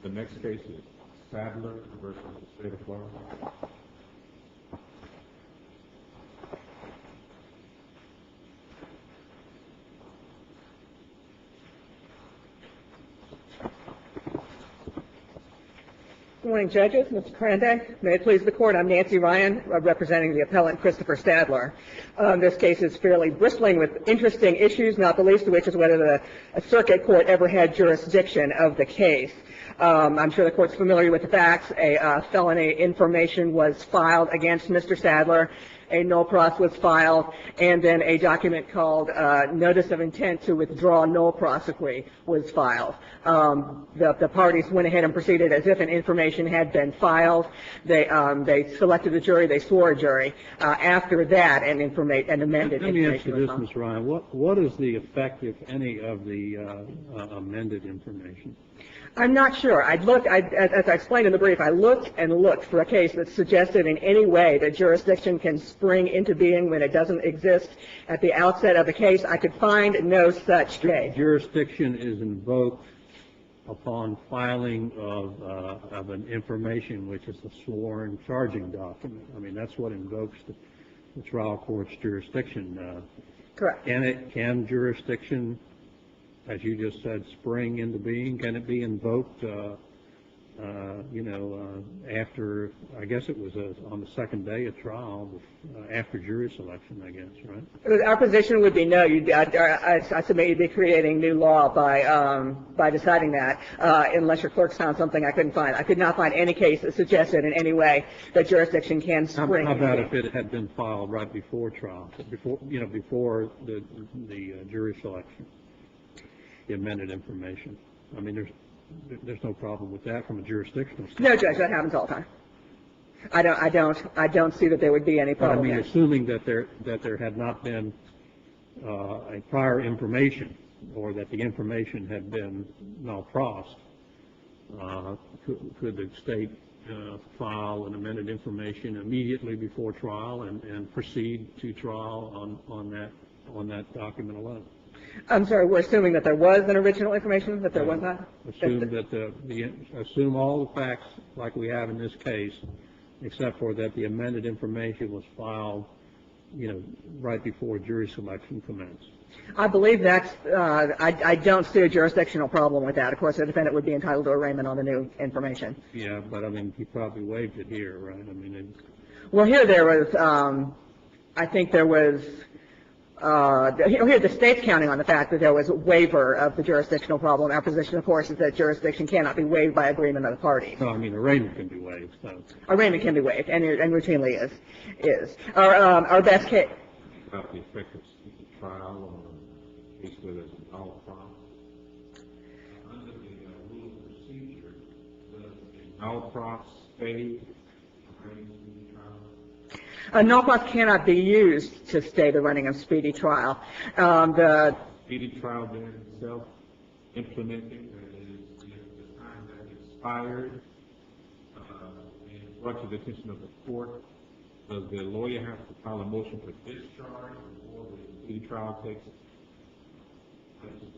The next case is Sadler versus the State of Florida. Good morning, judges. Mr. Crandey, may it please the court, I'm Nancy Ryan, representing the appellant Christopher Sadler. This case is fairly bristling with interesting issues, not the least of which is whether the circuit court ever had jurisdiction of the case. I'm sure the court's familiar with the facts. A felony information was filed against Mr. Sadler. A null pros was filed, and then a document called Notice of Intent to Withdraw Null Prosequi was filed. The parties went ahead and proceeded as if an information had been filed. They selected a jury. They swore a jury. After that, an amended Let me ask information you was this, filed. Ms. Ryan. What is the effect, if any, of the amended information? I'm not sure. As I explained in the brief, I looked and looked for a case that suggested in any way that jurisdiction can spring into being when it doesn't exist at the outset of the case. I could find no such case. Jurisdiction is invoked upon filing of an information which is a sworn charging document. I mean, that's what invokes the trial court's jurisdiction. Correct. Can jurisdiction, as you just said, spring into being? Can it be invoked, after, I guess it was on the second day of trial, after jury selection, I guess, right? Our position would be no. I submit you'd be creating new law by deciding that, unless your clerks found something I couldn't find. I could not find any case that suggested in any way that jurisdiction can spring. How about if it had been filed right before trial, before the jury selection? The amended information. I mean, there's no problem with that from a jurisdictional standpoint. No, Judge, that happens all the time. I don't see that there would be any problem. But I mean, assuming that there had not been a prior information, or that the information had been null pros, could the state file an amended information immediately before trial and proceed to trial on that document alone? I'm sorry, we're assuming that there was an original information, that there was not? Assume all the facts like we have in this case, except for that the amended information was filed, right before jury selection commenced. I believe that's, I don't see a jurisdictional problem with that. Of course, the defendant would be entitled to arraignment on the new information. Yeah, but I mean, he probably waived it here, right? I mean, well, here there was, I think there was, here the state's counting on the fact that there was a waiver of the jurisdictional problem. Our position, of course, is that jurisdiction cannot be waived by agreement of the parties. No, I mean, arraignment can be waived. So. Arraignment can be waived, and routinely is. Our best case. About the effect of speedy trial on a case where there's a null pros. Under the rule of procedure, does a null pros stay running speedy trial? A null pros cannot be used to stay the running of speedy trial. The speedy trial then itself implementing, that is, the time that expired and brought to the attention of the court, does the lawyer have to file a motion for discharge before the speedy trial takes place?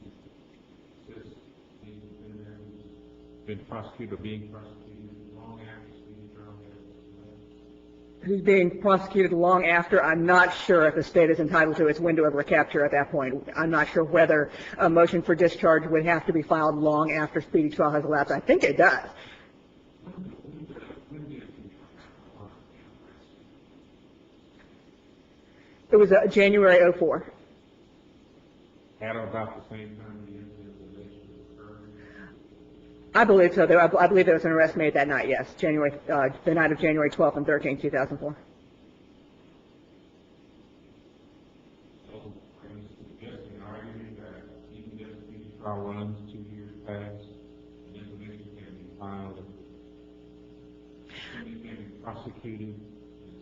Been prosecuted or being prosecuted long after speedy trial has who's being prosecuted long after. I'm not sure if the state is entitled to its window of recapture at that point. I'm not sure whether a motion for discharge would have to be filed long after speedy trial has elapsed. I think it does. It was January 2004. At about the same time the incident occurred? I believe so. I believe there was an arrest made that night, yes. The night of January 12th and 13th, 2004. So, are you suggesting, arguing that even if the speedy trial runs 2 years past, the information can be filed, and can be prosecuted,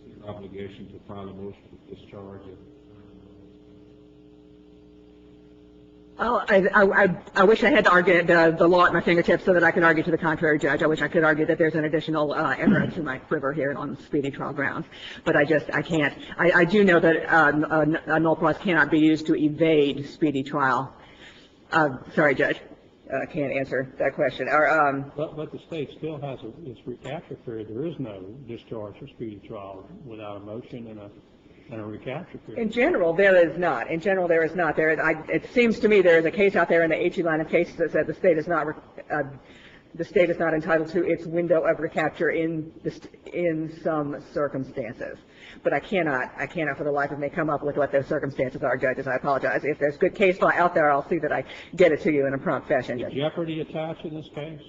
it's his obligation to file a motion for discharge? Oh, I wish I had to argue the law at my fingertips so that I could argue to the contrary, Judge. I wish I could argue that there's an additional error to my quiver here on speedy trial grounds. But I can't. I do know that a null pros cannot be used to evade speedy trial. Sorry, Judge. can't answer that question. But the state still has its recapture period. There is no discharge for speedy trial without a motion and a recapture period. In general, there is not. In general, there is not. It seems to me there is a case out there in the HE line of cases that said the state is not entitled to its window of recapture in some circumstances. But I cannot for the life of me come up with what those circumstances are, judges. I apologize. If there's good case law out there, I'll see that I get it to you in a prompt fashion. Did jeopardy attach in this case?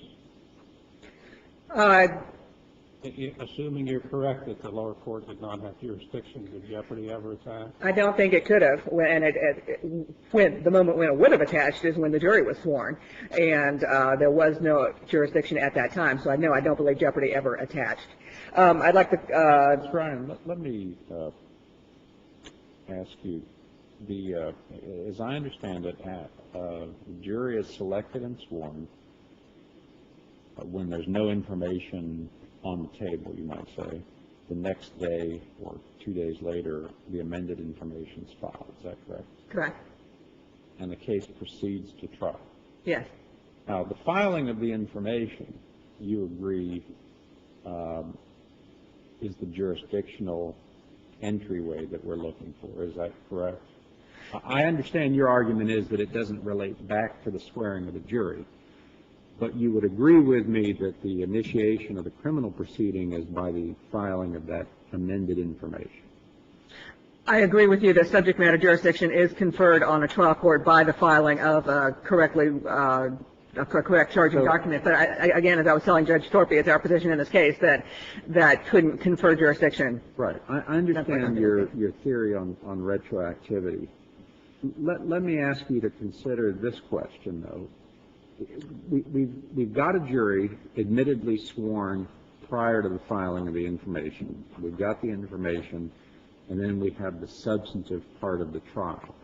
Assuming you're correct that the lower court did not have jurisdiction, did jeopardy ever attach? I don't think it could have. When the moment when it would have attached is when the jury was sworn, and there was no jurisdiction at that time. So I don't believe jeopardy ever attached. I'd like to. Brian, let me ask you. As I understand it, the jury is selected and sworn when there's no information on the table, you might say. The next day or 2 days later, the amended information is filed. Is that correct? Correct. And the case proceeds to trial. Yes. Now, the filing of the information, you agree, is the jurisdictional entryway that we're looking for. Is that correct? I understand your argument is that it doesn't relate back to the swearing of the jury. But you would agree with me that the initiation of the criminal proceeding is by the filing of that amended information. I agree with you that subject matter jurisdiction is conferred on a trial court by the filing of a correct charging document. But again, as I was telling Judge Thorpe, it's our position in this case that couldn't confer jurisdiction. Right. I understand your theory on retroactivity. Let me ask you to consider this question, though. We've got a jury admittedly sworn prior to the filing of the information. We've got the information, and then we have the substantive part of the trial.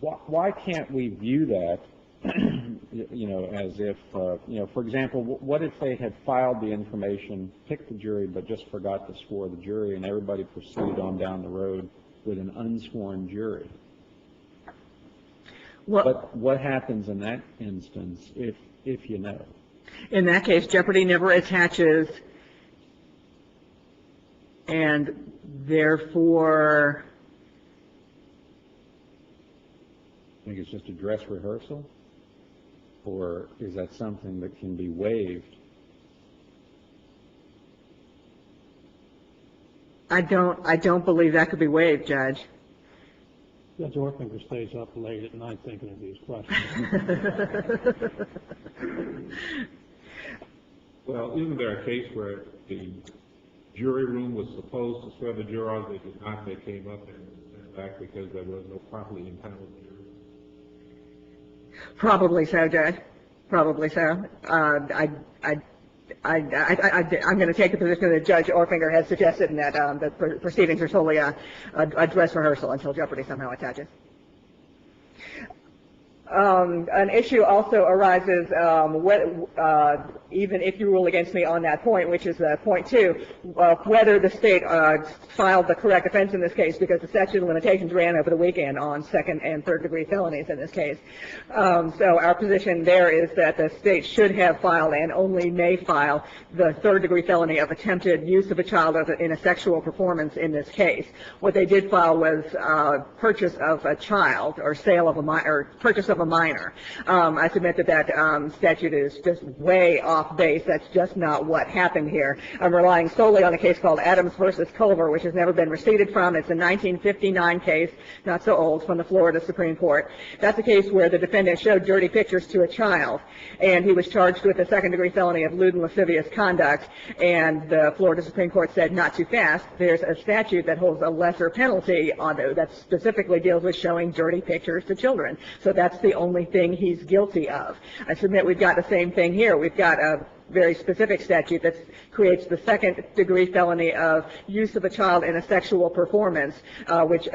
Why can't we view that, as if, for example, what if they had filed the information, picked the jury, but just forgot to swear the jury, and everybody proceeded on down the road with an unsworn jury? But what happens in that instance, if you know? In that case, jeopardy never attaches, and therefore, I think it's just a dress rehearsal, or is that something that can be waived? I don't believe that could be waived, Judge. Judge Orfinger stays up late at night thinking of these questions. Well, isn't there a case where the jury room was supposed to swear the jurors? They did not. They came up and sent back because there was no properly entitled jury. Probably so, Judge. Probably so. I'm going to take the position that Judge Orfinger has suggested, and that the proceedings are solely a dress rehearsal until jeopardy somehow attaches. An issue also arises, even if you rule against me on that point, which is point 2, whether the state filed the correct offense in this case, because the statute of limitations ran over the weekend on second and third degree felonies in this case. So our position there is that the state should have filed and only may file the third degree felony of attempted use of a child in a sexual performance in this case. What they did file was purchase of a child or sale of a minor, purchase of a minor. I submit that statute is just way off base. That's just not what happened here. I'm relying solely on a case called Adams versus Culver, which has never been receded from. It's a 1959 case, not so old, from the Florida Supreme Court. That's a case where the defendant showed dirty pictures to a child, and he was charged with a second degree felony of lewd and lascivious conduct, and the Florida Supreme Court said, not too fast. There's a statute that holds a lesser penalty on it that specifically deals with showing dirty pictures to children. So that's the only thing he's guilty of. I submit we've got the same thing here. We've got a very specific statute that creates the second degree felony of use of a child in a sexual performance, which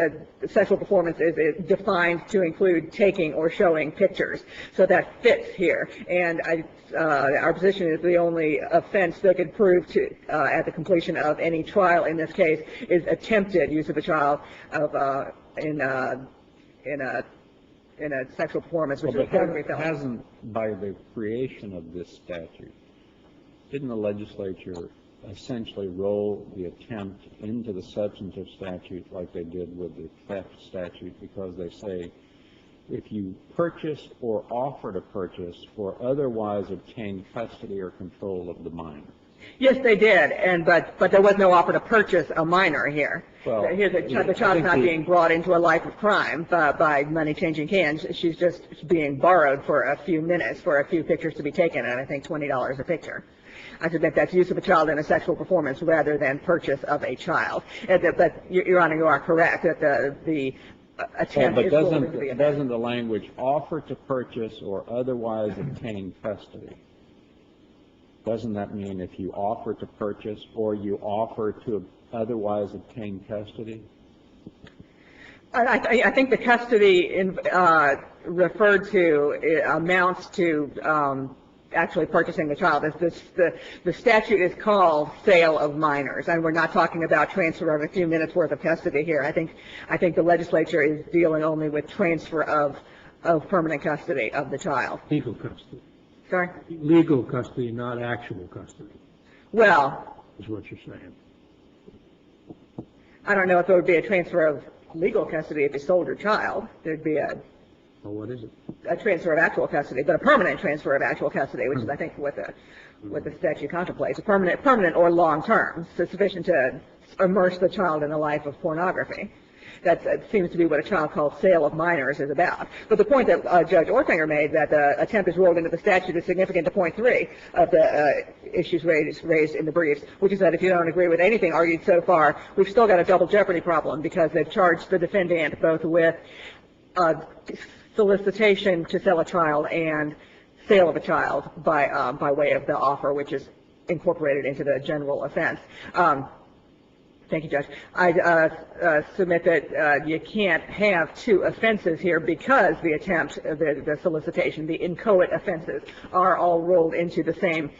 sexual performance is defined to include taking or showing pictures. So that fits here. And our position is the only offense that could prove to, at the completion of any trial in this case, is attempted use of a child of in a in a sexual performance, which Well, is a but third-degree felony. hasn't, by the creation of this statute, didn't the legislature essentially roll the attempt into the substantive statute like they did with the theft statute, because they say if you purchase or offer to purchase or otherwise obtain custody or control of the minor? Yes, they did, but there was no offer to purchase a minor here. Well, Here, the I child's think not the- being brought into a life of crime by money changing hands. She's just being borrowed for a few minutes for a few pictures to be taken at, I think, $20 a picture. I submit that's use of a child in a sexual performance rather than purchase of a child. But, Your Honor, you are correct that the attempt but is rolled into the offense. doesn't the language offer to purchase or otherwise obtain custody, doesn't that mean if you offer to purchase or you offer to otherwise obtain custody? I think the custody referred to amounts to actually purchasing the child. The statute is called sale of minors, and we're not talking about transfer of a few minutes worth of custody here. I think the legislature is dealing only with transfer of permanent custody of the child. Legal custody. Sorry? Legal custody, not actual custody, Well, is what you're saying. I don't know if there would be a transfer of legal custody if you sold your child. There'd be a Well, what is it? transfer of actual custody, but a permanent transfer of actual custody, which is, I think, what the statute contemplates, a permanent or long term, so sufficient to immerse the child in a life of pornography. That seems to be what a child called sale of minors is about. But the point that Judge Orfinger made, that the attempt is rolled into the statute, is significant to point 3 of the issues raised in the briefs, which is that if you don't agree with anything argued so far, we've still got a double jeopardy problem because they've charged the defendant both with solicitation to sell a child and sale of a child by way of the offer, which is incorporated into the general offense. Thank you, Judge. I submit that you can't have 2 offenses here because the attempt, the solicitation, the inchoate offenses are all rolled into the same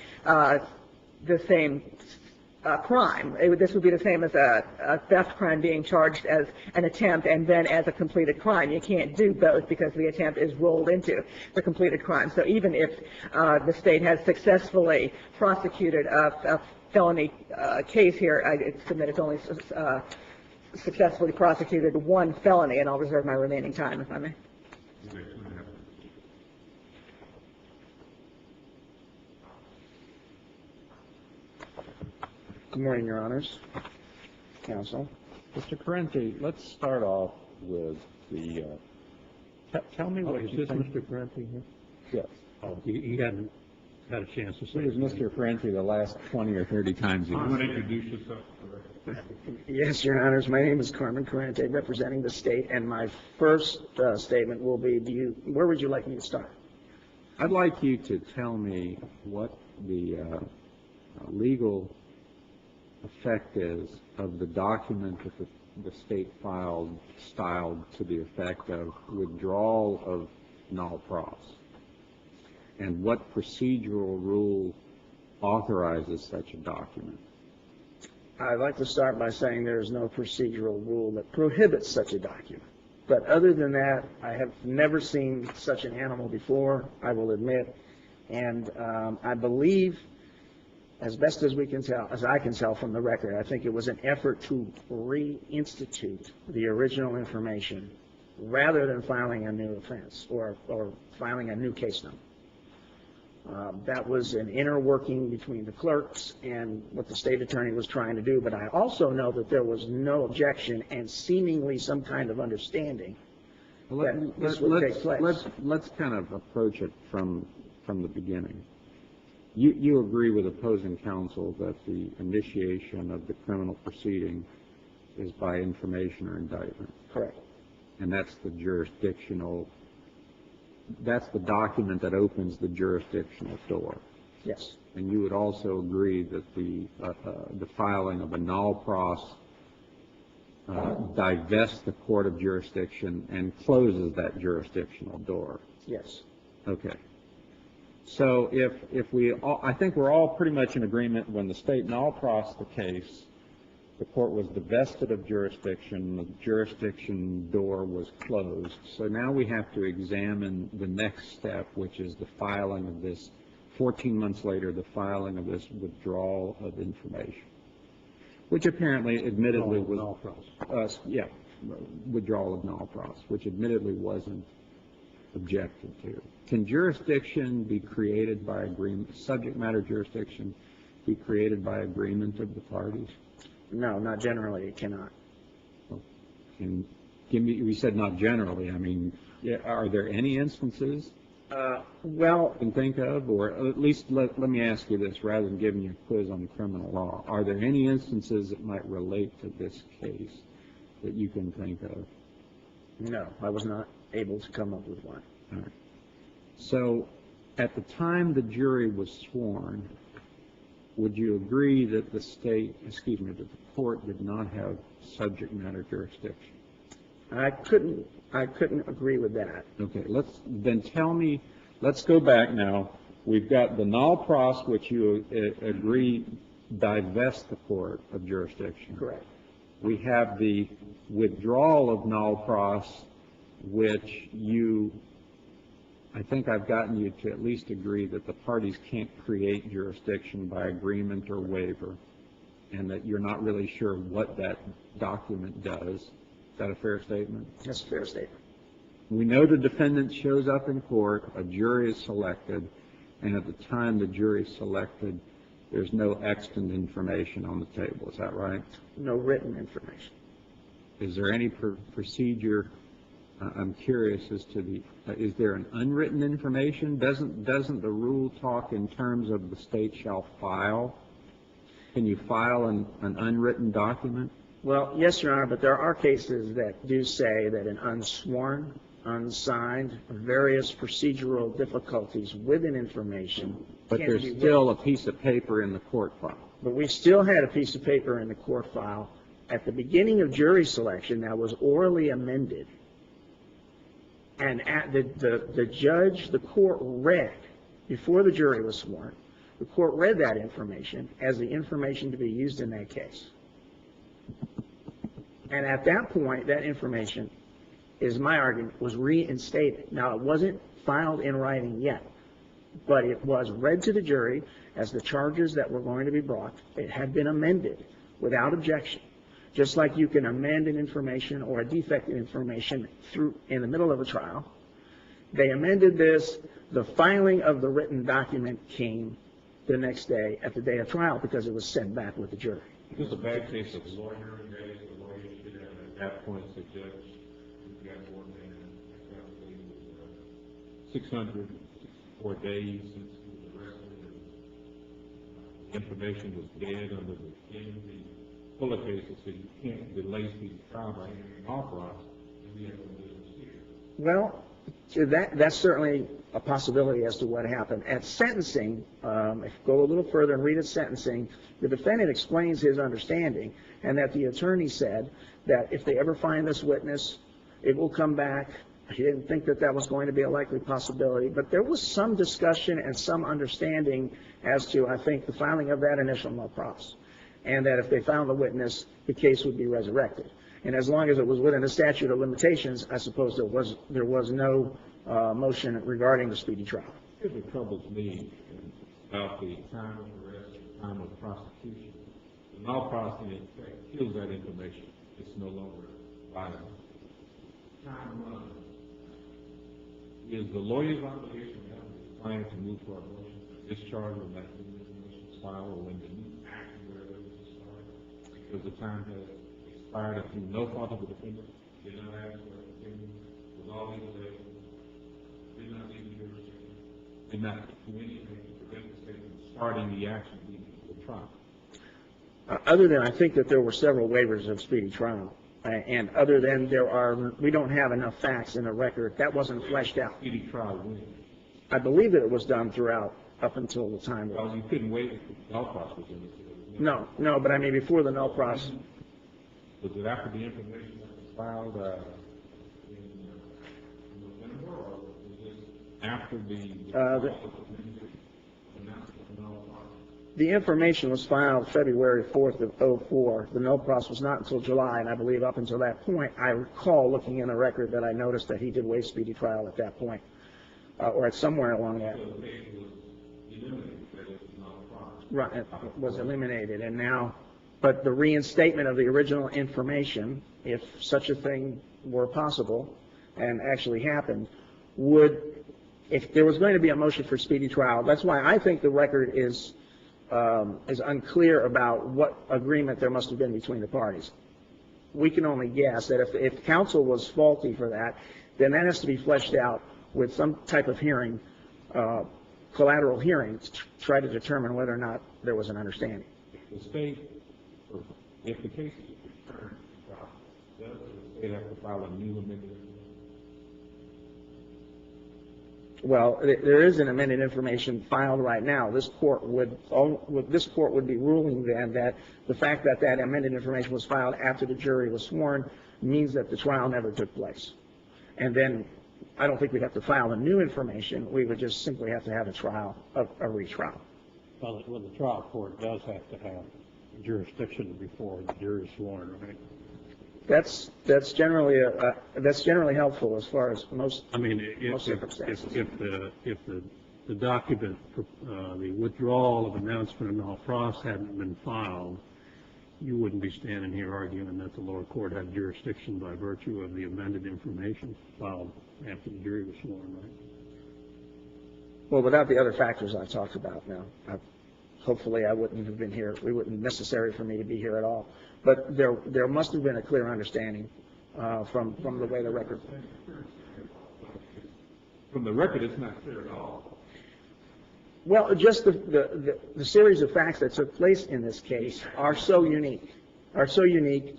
crime. This would be the same as a theft crime being charged as an attempt and then as a completed crime. You can't do both because the attempt is rolled into the completed crime. So even if the state has successfully prosecuted a felony case here, I submit it's only successfully prosecuted 1 felony, and I'll reserve my remaining time, if I may. Good morning, Your Honors, Counsel. Mr. Parenti, let's start off with the, tell me what Is you this think. Mr. Parenti here? Yes. Oh, he hadn't had a chance to say It was anything. Mr. Parenti the last 20 or 30 times he You was. want to introduce yourself? Yes, Your Honors, my name is Carmen Corrente, representing the state, and my first statement will be, where would you like me to start? I'd like you to tell me what the legal effect is of the document that the state filed styled to the effect of withdrawal of null pros, and what procedural rule authorizes such a document. I'd like to start by saying there is no procedural rule that prohibits such a document. But other than that, I have never seen such an animal before, I will admit. And I believe, as best as we can tell, as I can tell from the record, I think it was an effort to reinstitute the original information rather than filing a new offense or filing a new case number. That was an inner working between the clerks and what the state attorney was trying to do. But I also know that there was no objection and seemingly some kind of understanding that this would take place. Let's kind of approach it from the beginning. You agree with opposing counsel that the initiation of the criminal proceeding is by information or indictment? Correct. And that's the document that opens the jurisdictional door. Yes. And you would also agree that the filing of a null pros divests the court of jurisdiction and closes that jurisdictional door. Yes. Okay. So if we all, I think we're all pretty much in agreement when the state null pros the case, the court was divested of jurisdiction, the jurisdiction door was closed. So now we have to examine the next step, which is the filing of this, 14 months later, the filing of this withdrawal of information, which apparently admittedly was, withdrawal of null pros, which admittedly wasn't objected to. Can jurisdiction be created by agreement, subject matter jurisdiction be created by agreement of the parties? No, not generally, it cannot. Can give me, we said not generally, I mean, are there any instances Well, you can think of, or at least let me ask you this, rather than giving you a quiz on criminal law, are there any instances that might relate to this case that you can think of? no, I was not able to come up with one. All right. So at the time the jury was sworn, would you agree that that the court did not have subject matter jurisdiction? I couldn't agree with that. Okay, let's go back now. We've got the null pros, which you agree divest the court of jurisdiction. Correct. We have the withdrawal of null pros, which I think I've gotten you to at least agree that the parties can't create jurisdiction by agreement or waiver, and that you're not really sure what that document does. Is that a fair statement? That's a fair statement. We know the defendant shows up in court, a jury is selected, and at the time the jury is selected, there's no extant information on the table. Is that right? No written information. Is there any procedure? I'm curious as to is there an unwritten information? Doesn't the rule talk in terms of the state shall file? Can you file an unwritten document? Well, yes, Your Honor, but there are cases that do say that an unsworn, unsigned, various procedural difficulties with an information. But there's still a piece of paper in the court file. But we still had a piece of paper in the court file at the beginning of jury selection that was orally amended. And at the judge, the court read, before the jury was sworn, the court read that information as the information to be used in that case. And at that point, that information, is my argument, was reinstated. Now, it wasn't filed in writing yet, but it was read to the jury as the charges that were going to be brought. It had been amended without objection. Just like you can amend an information or a defect in information in the middle of a trial. They amended this. The filing of the written document came the next day at the day of trial because it was sent back with the jury. This is a bad case of lawyering days. The lawyer should have at that point said, Judge, we've got more than 604 days since he was arrested. The information was dead under the beginning. Fuller cases, so you can't delay the trial by entering an offer, and we have no business here. Well, that's certainly a possibility as to what happened. At sentencing, if you go a little further and read at sentencing, the defendant explains his understanding, and that the attorney said that if they ever find this witness, it will come back. He didn't think that that was going to be a likely possibility, but there was some discussion and some understanding as to, I think, the filing of that initial no pros. And that if they found the witness, the case would be resurrected. And as long as it was within the statute of limitations, I suppose there was no motion regarding the speedy trial. Here's what troubles me about the time of arrest, the time of prosecution. The null process, in effect, kills that information. It's no longer viable. Time runs. Is the lawyer's obligation now the client to move for a motion to discharge when that new information is filed, or when the new action because the time has expired and through no fault of the defendant, did not ask for a opinion, was all legal days, did not leave the jurisdiction, did not do anything to prevent the state from starting the action leading to the trial. Other than I think that there were several waivers of speedy trial, and other than we don't have enough facts in the record, that wasn't fleshed out. Speedy trial when? I believe that it was done throughout up until the time. Well, you couldn't wait if the null process was in it. No, but I mean before the null process. Was it after the information that was filed in November, or was it after the announcement of the null process? The information was filed February 4th of '04. The no pros was not until July, and I believe up until that point, I recall looking in the record that I noticed that he did waive speedy trial at that point, or at somewhere along that. So the case was eliminated, that it was not a problem. Right, it was eliminated, and now, but the reinstatement of the original information, if such a thing were possible and actually happened, would, if there was going to be a motion for speedy trial, that's why I think the record is unclear about what agreement there must have been between the parties. We can only guess that if counsel was faulty for that, then that has to be fleshed out with some type of hearing, collateral hearing, to try to determine whether or not there was an understanding. The state, if the case is returned to trial, does the state have to file a new amendment? Well, there is an amended information filed right now. This court would be ruling then that the fact that that amended information was filed after the jury was sworn means that the trial never took place. And then I don't think we'd have to file the new information. We would just simply have to have a trial, a retrial. Well, the trial court does have to have jurisdiction before the jury is sworn, right? That's generally helpful as far as most. I mean, most circumstances. if the document, the withdrawal of announcement and all process hadn't been filed, you wouldn't be standing here arguing that the lower court had jurisdiction by virtue of the amended information filed after the jury was sworn, right? Well, without the other factors I talked about now, hopefully I wouldn't have been here. It wouldn't be necessary for me to be here at all. But there must have been a clear understanding from the way the record. From the record, it's not clear at all. Well, just the series of facts that took place in this case are so unique.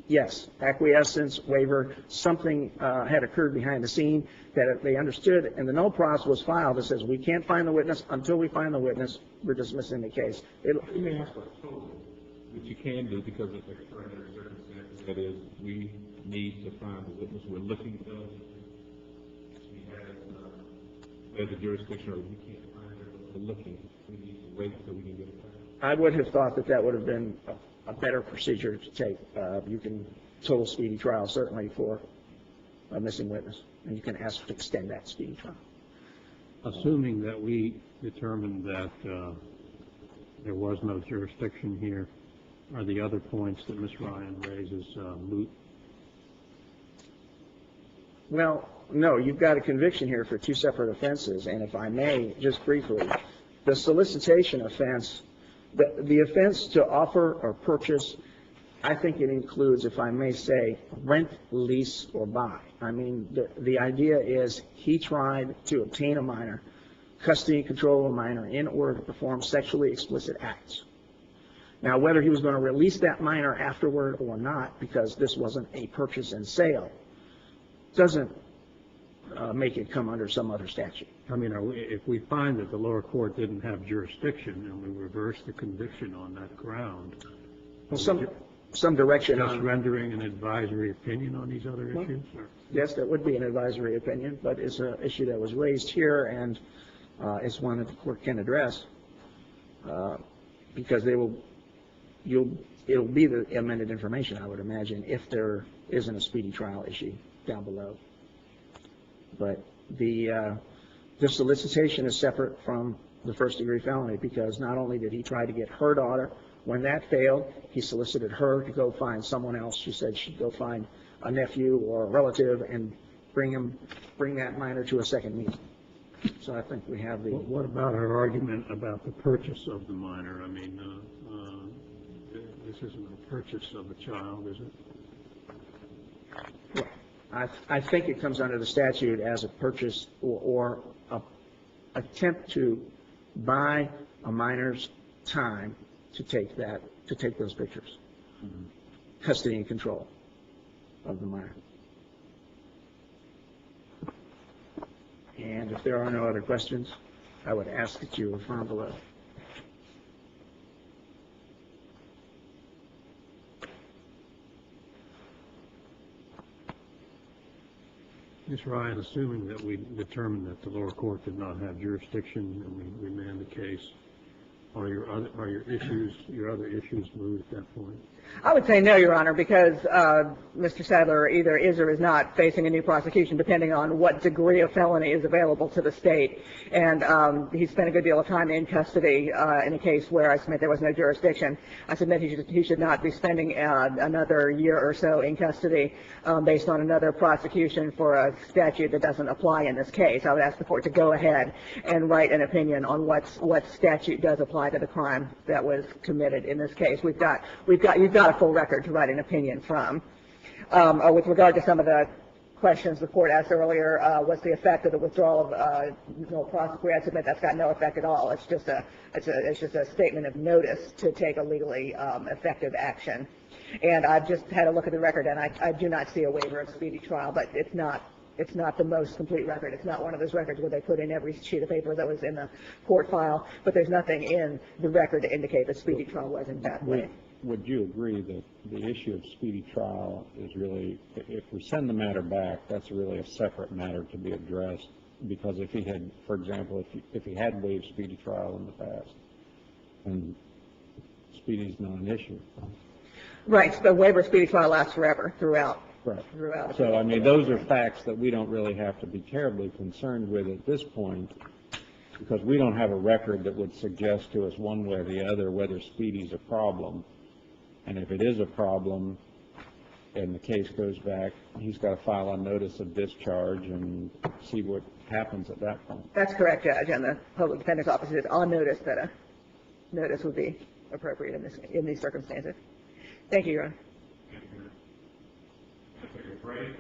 Yes, acquiescence, waiver, something had occurred behind the scene that they understood, and the no pros was filed that says we can't find the witness. Until we find the witness, we're dismissing the case. You may ask for a total, which you can do because of the current circumstances. That is, we need to find the witness. We're looking for we have the jurisdiction, or we can't find it. We're looking. We need to wait until we can get it back. I would have thought that would have been a better procedure to take. You can total speedy trial, certainly, for a missing witness, and you can ask to extend that speedy trial. Assuming that we determined that there was no jurisdiction here, are the other points that Ms. Ryan raises moot? Well, no, you've got a conviction here for two separate offenses, and if I may, just briefly, the solicitation offense, the offense to offer or purchase, I think it includes, if I may say, rent, lease, or buy. I mean, the idea is he tried to obtain a minor, custody and control of a minor, in order to perform sexually explicit acts. Now, whether he was going to release that minor afterward or not, because this wasn't a purchase and sale, doesn't make it come under some other statute. I mean, if we find that the lower court didn't have jurisdiction and we reverse the conviction on that ground, Well, some direction just on, rendering an advisory opinion on these other issues? Or? yes, that would be an advisory opinion, but it's an issue that was raised here, and it's one that the court can address because it'll be the amended information, I would imagine, if there isn't a speedy trial issue down below. But the solicitation is separate from the first-degree felony because not only did he try to get her daughter, when that failed, he solicited her to go find someone else. She said she'd go find a nephew or a relative and bring that minor to a second meeting. So I think we have the... What about her argument about the purchase of the minor? I mean, this isn't a purchase of a child, is it? I think it comes under the statute as a purchase or a attempt to buy a minor's time to take those pictures. Mm-hmm. Custody and control of the minor. And if there are no other questions, I would ask that you affirm below. Ms. Ryan, assuming that we determined that the lower court did not have jurisdiction and we remand the case, Are your other issues moved at that point? I would say no, Your Honor, because Mr. Sadler either is or is not facing a new prosecution, depending on what degree of felony is available to the state. And he spent a good deal of time in custody in a case where I submit there was no jurisdiction. I submit he should not be spending another year or so in custody based on another prosecution for a statute that doesn't apply in this case. I would ask the court to go ahead and write an opinion on what statute does apply to the crime that was committed in this case. You've got a full record to write an opinion from. With regard to some of the questions the court asked earlier, what's the effect of the withdrawal of no prosecutor? I submit that's got no effect at all. It's just a statement of notice to take a legally effective action. And I've just had a look at the record, and I do not see a waiver of speedy trial, but it's not the most complete record. It's not one of those records where they put in every sheet of paper that was in the court file, but there's nothing in the record to indicate that speedy trial was in that way. Would you agree that the issue of speedy trial is really, if we send the matter back, that's really a separate matter to be addressed? Because if he had, for example, if he had waived speedy trial in the past, and speedy is not an issue. Right. The waiver of speedy trial lasts forever throughout. Right. Throughout. So, I mean, those are facts that we don't really have to be terribly concerned with at this point, because we don't have a record that would suggest to us one way or the other whether speedy's a problem. And if it is a problem and the case goes back, he's got to file a notice of discharge and see what happens at that point. That's correct, Judge, and the public defender's office is on notice that a notice would be appropriate in these circumstances. Thank you, Your Honor. Take a break.